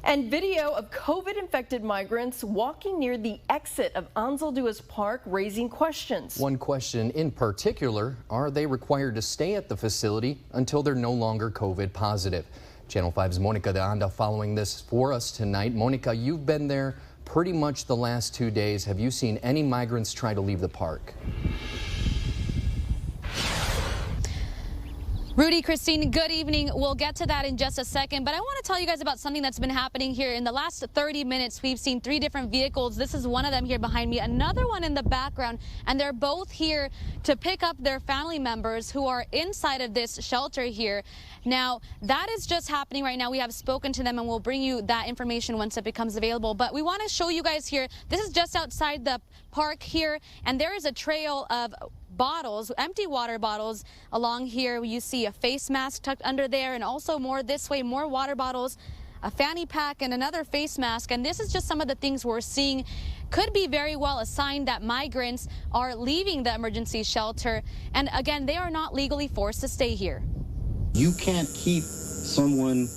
And video of COVID-infected migrants walking near the exit of Anzalduas Park raising questions. One question in particular, are they required to stay at the facility until they're no longer COVID positive? Channel 5's Monica de Anda following this for us tonight. Monica, you've been there pretty much the last 2 days. Have you seen any migrants try to leave the park? Rudy, Christine, good evening. We'll get to that in just a second, but I want to tell you guys about something that's been happening here. In the last 30 minutes, we've seen 3 different vehicles. This is one of them here behind me, another one in the background, and they're both here to pick up their family members who are inside of this shelter here. Now, that is just happening right now. We have spoken to them, and we'll bring you that information once it becomes available. But we want to show you guys here. This is just outside the park here, and there is a trail of bottles, empty water bottles along here. You see a face mask tucked under there, and also more this way, more water bottles, a fanny pack, and another face mask. And this is just some of the things we're seeing. Could be very well a sign that migrants are leaving the emergency shelter. And again, they are not legally forced to stay here. You can't keep someone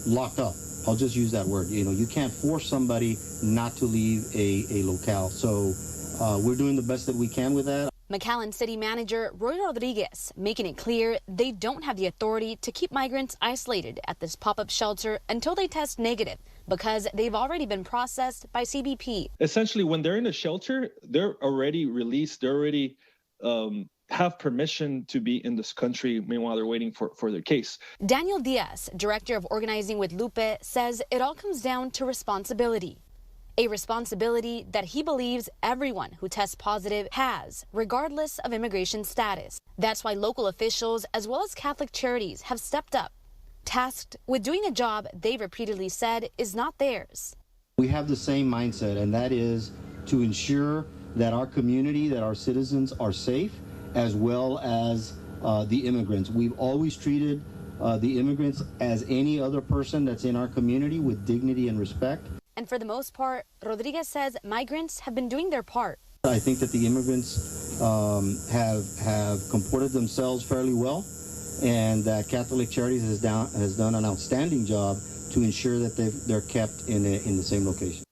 locked up. I'll just use that word. You know, you can't force somebody not to leave a locale. So we're doing the best that we can with that. McAllen City Manager Roy Rodriguez making it clear they don't have the authority to keep migrants isolated at this pop-up shelter until they test negative, because they've already been processed by CBP. Essentially, when they're in a shelter, they're already released. They already have permission to be in this country. Meanwhile, they're waiting for their case. Daniel Diaz, Director of Organizing with Lupe, says it all comes down to responsibility. A responsibility that he believes everyone who tests positive has, regardless of immigration status. That's why local officials, as well as Catholic charities, have stepped up, tasked with doing a job they've repeatedly said is not theirs. We have the same mindset, and that is to ensure that our community, that our citizens are safe, as well as the immigrants. We've always treated the immigrants as any other person that's in our community with dignity and respect. And for the most part, Rodriguez says migrants have been doing their part. I think that the immigrants have comported themselves fairly well, and that Catholic Charities has done an outstanding job to ensure that they're kept in the same location.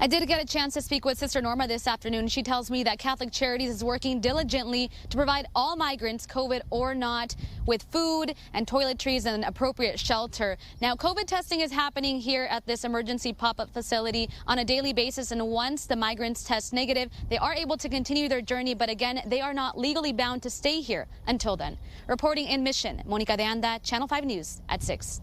I did get a chance to speak with Sister Norma this afternoon. She tells me that Catholic Charities is working diligently to provide all migrants, COVID or not, with food and toiletries and appropriate shelter. Now, COVID testing is happening here at this emergency pop-up facility on a daily basis, and once the migrants test negative, they are able to continue their journey, but again, they are not legally bound to stay here until then. Reporting in Mission, Monica de Anda, Channel 5 News at 6.